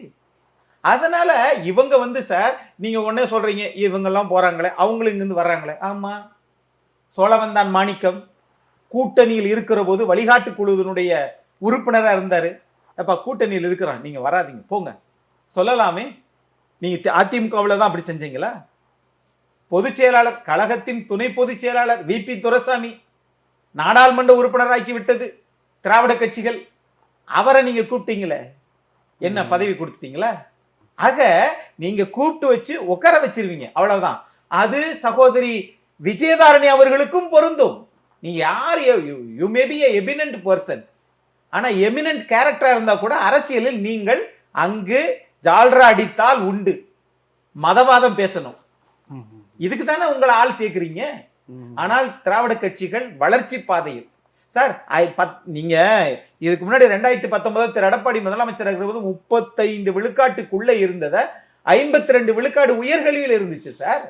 அதனால இவங்க சார், நீங்க உடனே சொல்றீங்க இவங்கெல்லாம் போறாங்களே, அவங்களும் இங்கிருந்து வர்றாங்களே. ஆமா, சோழவந்தான் மாணிக்கம் கூட்டணியில் இருக்கிற போது வழிகாட்டு குழுவினுடைய உறுப்பினரா இருந்தாரு. அப்ப கூட்டணியில் இருக்கிறான், நீங்க வராதீங்க போங்க சொல்லலாமே. நீங்க அதிமுகவில் தான் அப்படி செஞ்சீங்களா? பொதுச் செயலாளர், கழகத்தின் துணை பொதுச் செயலாளர் விபி துரைசாமி நாடாளுமன்ற உறுப்பினராக்கி விட்டது திராவிட கட்சிகள். அவரை நீங்க கூப்பிட்டீங்களே, என்ன பதவி கொடுத்துட்டீங்களா? ஆக நீங்க கூப்பிட்டு வச்சு உட்கார வச்சிருவீங்க, அவ்வளவுதான். அது சகோதரி விஜயதாரணி அவர்களுக்கும் பொருந்தும். நீங்க யார், you may be a eminent person, ஆனா எமினன்ட் கேரக்டரா இருந்தா கூட அரசியலில் நீங்கள் அங்கு ஜால்ரா அடித்தால் உண்டு, மதவாதம் பேசணும். இதுக்கு தானே உங்களை ஆள் சேர்க்கிறீங்க. ஆனால் திராவிட கட்சிகள் வளர்ச்சி பாதையில் சார், நீங்க இதுக்கு முன்னாடி 2019 திரு எடப்பாடி முதலமைச்சர் இருக்கிற போது 35 விழுக்காட்டுக்குள்ள இருந்ததை 52 விழுக்காடு உயர்கல்வியில் இருந்துச்சு சார்.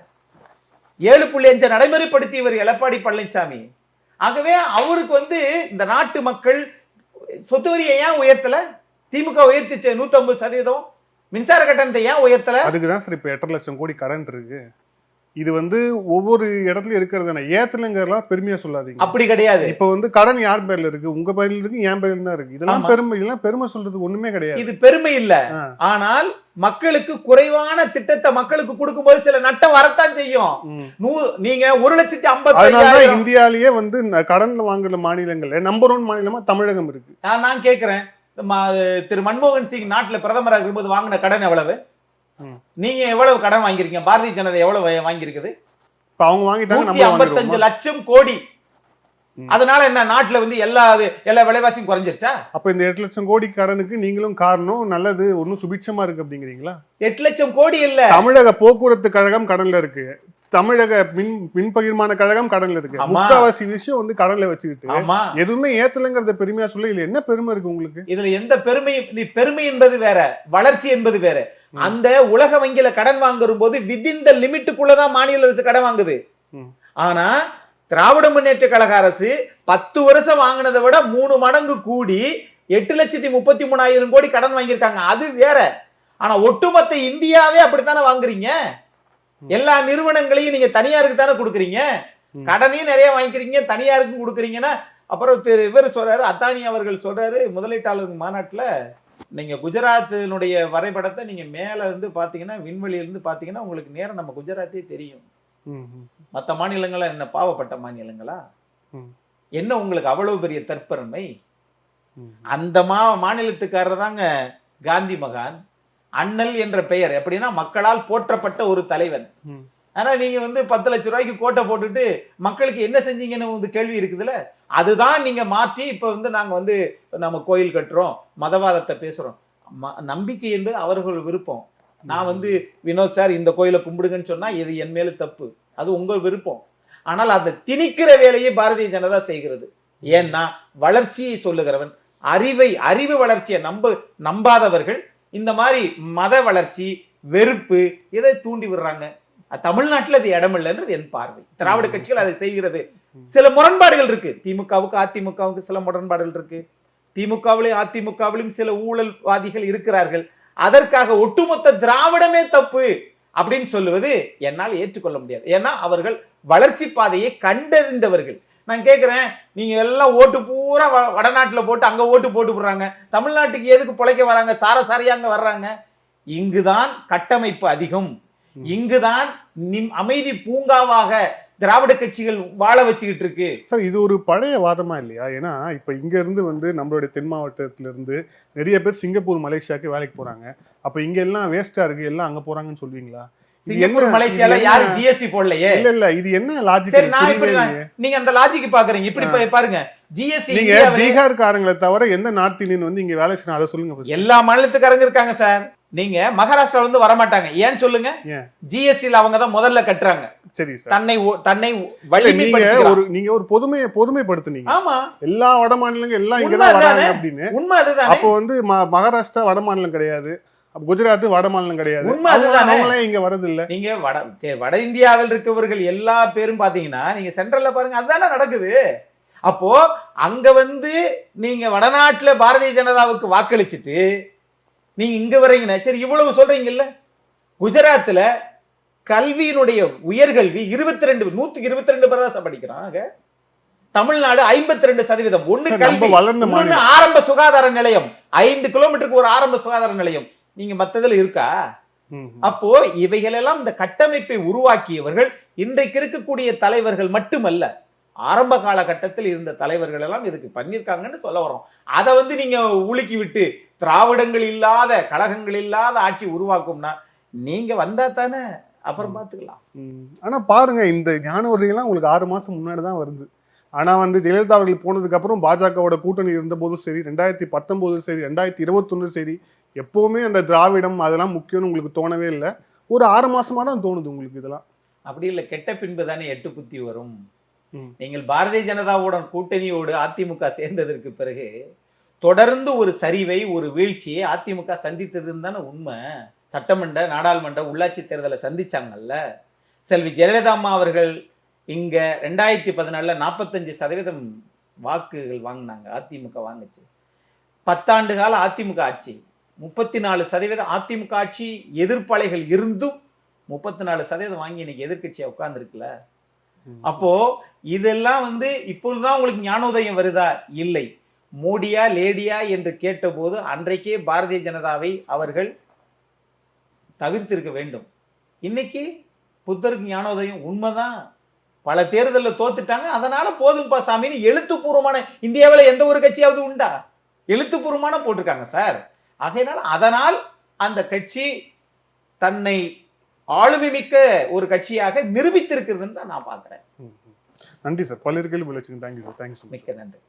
7.5 நடைமுறைப்படுத்தியவர் எடப்பாடி பழனிசாமி. ஆகவே அவருக்கு இந்த நாட்டு மக்கள் சொத்து வரியை ஏன் உயர்த்தல? திமுக உயர்த்திச்சு 150%. மின்சார கட்டணத்தை ஏன் உயர்த்தல? அதுக்குதான் சார் இப்ப 8.5 லட்சம் கோடி கரண்ட் இருக்கு. இது வந்து ஒவ்வொரு இடத்துலயும் இருக்கிறது தானே, ஏத்துலங்கிறதெல்லாம் பெருமையா சொல்லாதீங்க. அப்படி கிடையாது. இப்ப வந்து கடன் யார் பேர்ல இருக்கு? உங்க பேர்ல இருக்கு, என் பேர்ல தான் இருக்கு. இதெல்லாம் ஆமா. பெருமை, இதெல்லாம் பெருமை சொல்றதுக்கு ஒண்ணுமே கிடையாது. இது பெருமை இல்ல. ஆ. ஆனால் மக்களுக்கு குறைவான திட்டத்தை மக்களுக்கு கொடுக்கும்போது சில நட்டம் வரத்தான் செய்யும். ம். நீங்க அதனாலதான் 1,55,000 இந்தியாலேயே வந்து கடன்ல வாங்குற மாநிலங்கள்ல நம்பர் 1 மாநிலமா தமிழகம் இருக்கு. நான் கேட்கிறேன், திரு மன்மோகன் சிங் நாட்டுல பிரதமராக இருக்கும்போது வாங்கின கடன் எவ்வளவு? ம். நீங்க எவ்வளவு கடன் வாங்கிருக்கீங்க? பாரதிய ஜனதா எவ்வளவு வாங்கியிருக்குது? இப்ப அவங்க வாங்கிட்டாங்க, நம்ம 155 வாங்குறோமா? லட்சம் கோடி. ம். அதனால என்ன நாட்டுல வந்து எல்லா விலைவாசியும் குறைஞ்சிருச்சா? அப்ப இந்த 8 லட்சம் கோடி கடனுக்கு நீங்களும் காரணம், நல்லது, ஒன்னும் சுபிட்சமா இருக்கு அப்படிங்கிறீங்களா? 8 லட்சம் கோடி இல்ல. தமிழக போக்குவரத்து கழகம் கடன்ல இருக்கு, தமிழக மின் பகிர்மான கழகம் கடன்ல இருக்கு. ஆமா. முக்காவாசி விஷயம் வந்து கடன்ல வச்சுக்கிட்டு ஆமா, எதுவுமே ஏத்தலங்கிறத பெருமையா சொல்ல, இதுல என்ன பெருமை இருக்கு உங்களுக்கு? இதுல எந்த பெருமை என்பது வேற, வளர்ச்சி என்பது வேற. அந்த உலக வங்கியில கடன் வாங்குற போது வித்தின் த லிமிட்டுக்குள்ளதான் மாநில அரசு கடன் வாங்குது. ம். ஆனா திராவிட முன்னேற்ற கழக அரசு 10 வருஷம் வாங்கினதை விட 3 மடங்கு கூடி 8,33,000 கோடி கடன் வாங்கியிருக்காங்க. அது வேற. ஆனா ஒட்டுமொத்த இந்தியாவே அப்படித்தானே வாங்குறீங்க. எல்லா நிறுவனங்களையும் நீங்க தனியாருக்கு தானே கொடுக்குறீங்க. கடனையும் நிறைய வாங்கிக்கிறீங்க, தனியாருக்கும் கொடுக்குறீங்கன்னா அப்புறம் இவர் சொல்றாரு, அத்தானி அவர்கள் சொல்றாரு முதலீட்டாளர் மாநாட்டுல, நீங்க குஜராத்தினுடைய வரைபடத்தை நீங்க மேல இருந்து பாத்தீங்கன்னா, விண்வெளியில இருந்து பாத்தீங்கன்னா உங்களுக்கு நேரம் நம்ம குஜராத்தே தெரியும். மற்ற மாநிலங்களா என்ன பாவப்பட்ட மாநிலங்களா? என்ன உங்களுக்கு அவ்வளவு பெரிய தற்பெருமை? அந்த மாநிலத்துக்காரர் தாங்க காந்தி மகான். அண்ணல் என்ற பெயர் எப்படின்னா மக்களால் போற்றப்பட்ட ஒரு தலைவன். ஆனா நீங்க வந்து 10 லட்சம் ரூபாய்க்கு கோட்டை போட்டுட்டு மக்களுக்கு என்ன செஞ்சீங்கன்னு வந்து கேள்வி இருக்குதுல்ல. அதுதான் நீங்க மாற்றி இப்ப வந்து நாங்க வந்து நம்ம கோயில் கட்டுறோம், மதவாதத்தை பேசுறோம். நம்பிக்கை என்பது அவர்கள் விருப்பம். நான் வந்து வினோத் சார் இந்த கோயிலை கும்பிடுங்கன்னு சொன்னா இது என் மேல தப்பு, அது உங்க விருப்பம். ஆனால் அதை திணிக்கிற வேலையை பாரதிய ஜனதா செய்கிறது. ஏன்னா வளர்ச்சியை சொல்லுகிறவன், அறிவு வளர்ச்சியை நம்பாதவர்கள் இந்த மாதிரி மத வளர்ச்சி, வெறுப்பு இதை தூண்டி விடுறாங்க. தமிழ்நாட்டில் அது இடம் இல்லைன்றது என் பார்வை. திராவிட கட்சிகள் அதை செய்கிறது. சில முரண்பாடுகள் இருக்கு. திமுகவுக்கு அதிமுகவுக்கு சில முரண்பாடுகள் இருக்கு. திமுகவிலும் அதிமுகவிலும் சில ஊழல்வாதிகள் இருக்கிறார்கள். அதற்காக ஒட்டுமொத்த திராவிடமே தப்பு அப்படின்னு சொல்லுவது என்னால் ஏற்றுக்கொள்ள முடியாது. ஏன்னா அவர்கள் வளர்ச்சி பாதையை கண்டறிந்தவர்கள். நான் கேட்கிறேன், நீங்க எல்லாம் ஓட்டு பூரா வடநாட்டுல போட்டு அங்க ஓட்டு போட்டு போடுறாங்க, தமிழ்நாட்டுக்கு எதுக்கு பிழைக்க வராங்க? சாரசாரியாங்க வர்றாங்க. இங்குதான் கட்டமைப்பு அதிகம், இங்குதான் அமைதி பூங்காவாக திராவிட கட்சிகள் வாழ வச்சுக்கிட்டு இருக்கு. சார், இது ஒரு பழைய வாதமா இல்லையா? ஏன்னா இப்ப இங்க இருந்து வந்து நம்மளுடைய தென் மாவட்டத்துல இருந்து நிறைய பேர் சிங்கப்பூர், மலேசியாவுக்கு வேலைக்கு போறாங்க. அப்ப இங்க எல்லாம் வேஸ்டா இருக்கு, எல்லாம் அங்க போறாங்கன்னு சொல்லுவீங்களா? சிங்கப்பூர், மலேசியால யாரும் ஜிஎஸ்டி போடலையே. இல்ல இது என்ன லாஜிக்? சரி, நான் இப்படி நீங்க அந்த லாஜிக் பாக்குறீங்க. இப்படி பாருங்க, ஜிஎஸ்டி நீங்க பீகார்காரங்களை தவிர எந்த நார்த் இந்தியன் வந்து இங்க வேலை செய்யணும் அதை சொல்லுங்க. எல்லா மாநிலத்துக்காரங்க இருக்காங்க சார். நீங்க மகாராஷ்டிரா வந்து வர மாட்டாங்க. ஏன் சொல்லுங்க? ஜிஎஸ்டில அவங்க தான் முதல்ல கட்டுறாங்க. சரி சார், தன்னை வலிமைப்படுத்துறாங்க. நீங்க ஒரு பொதுமைப்படுத்துனீங்க. ஆமா, எல்லா வட மாநிலங்கள் எல்லாம் இங்க தான் வராங்க அப்படின்னு. உண்மை அதுதான். அப்போ வந்து மகாராஷ்டிரா வட மாநிலம் கிடையாது, குஜராத் வட மாநிலம் கிடையாது. உண்மை அதுதான். அவங்களே இங்க வரது இல்ல. நீங்க வட இந்தியாவில் இருக்கவர்கள் எல்லா பேரும் பாத்தீங்கன்னா நீங்க சென்ட்ரல்ல பாருங்க, அதுதானே நடக்குது. அப்போ அங்க வந்து நீங்க வடநாட்டுல பாரதிய ஜனதாவுக்கு வாக்களிச்சுட்டு நீங்க இங்க வர்றீங்கன்னா சரி, இவ்வளவு சொல்றீங்கல்ல. குஜராத்ல கல்வியினுடைய உயர்கல்வி 122 பேர் தான் படிக்கிறாங்க. தமிழ்நாடு 52%. ஒண்ணு கல்வி, ஒண்ணு ஆரம்ப சுகாதார நிலையம். 5 கிலோமீட்டருக்கு ஒரு ஆரம்ப சுகாதார நிலையம். நீங்க மத்ததுல இருக்கா? அப்போ இவைகளெல்லாம் இந்த கட்டமைப்பை உருவாக்கியவர்கள் இன்றைக்கு இருக்கக்கூடிய தலைவர்கள் மட்டுமல்ல, ஆரம்ப காலகட்டத்தில் இருந்த தலைவர்கள் எல்லாம் இதுக்கு பண்ணிருக்காங்கன்னு சொல்ல வரோம். அதை வந்து நீங்க உலுக்கி விட்டு திராவிடங்கள் இல்லாத, கழகங்கள் இல்லாத ஆட்சி உருவாக்கும்னா நீங்க வந்தா தானே, அப்புறம் பாத்துக்கலாம். ஆனா பாருங்க, இந்த ஞான உறுதியெல்லாம் உங்களுக்கு 6 மாசம் முன்னாடி தான் வருது. ஆனா வந்து ஜெயலலிதா அவர்கள் போனதுக்கு அப்புறம் பாஜகவோட கூட்டணி இருந்த போதும் சரி, 2019 சரி, 2021 சரி, எப்பவுமே அந்த திராவிடம் அதெல்லாம் முக்கியம்னு உங்களுக்கு தோணவே இல்லை. ஒரு 6 மாசமா தான் தோணுது உங்களுக்கு இதெல்லாம். அப்படி இல்லை, கெட்ட பின்பு தானே 8 புத்தி வரும். நீங்கள் பாரதிய ஜனதாவுடன் கூட்டணியோடு அதிமுக சேர்ந்ததற்கு பிறகு தொடர்ந்து ஒரு சரிவை, ஒரு வீழ்ச்சியை அதிமுக சந்தித்ததுன்னு தானே உண்மை. சட்டமன்ற, நாடாளுமன்ற, உள்ளாட்சி தேர்தலை சந்திச்சாங்கல்ல. செல்வி ஜெயலலிதா அம்மா அவர்கள் இங்க 2014 45% வாக்குகள் வாங்கினாங்க, அதிமுக வாங்குச்சு. 10 ஆண்டு கால அதிமுக ஆட்சி, 34% அதிமுக ஆட்சி எதிர்ப்பாளைகள் இருந்தும் 34% வாங்கி இன்னைக்கு எதிர்க்கட்சியா உட்கார்ந்துருக்குல்ல. அப்போ இதெல்லாம் இப்பொழுதுதான் உங்களுக்கு ஞானோதயம் வருதா? இல்லை. மோடியா லேடியா என்று கேட்டபோது அன்றைக்கே பாரதிய ஜனதாவை அவர்கள் தவிர்த்திருக்க வேண்டும். இன்னைக்கு புத்தருக்கு ஞானோதயம். உண்மைதான், பல தேர்தலில் தோத்துட்டாங்க, அதனால போதும்பா சாமின்னு எழுத்துப்பூர்வமான, இந்தியாவில் எந்த ஒரு கட்சியாவது உண்டா? எழுத்துப்பூர்வமான போட்டிருக்காங்க சார். ஆகையினால் அதனால் அந்த கட்சி தன்னை ஆளுமை மிக்க ஒரு கட்சியாக நிரூபித்திருக்கிறதுன்னு தான் நான் பார்க்கிறேன். நன்றி சார். பல்வேறு கேள்வி தேங்க்யூ சார். தேங்க்யூ. மிக்க நன்றி.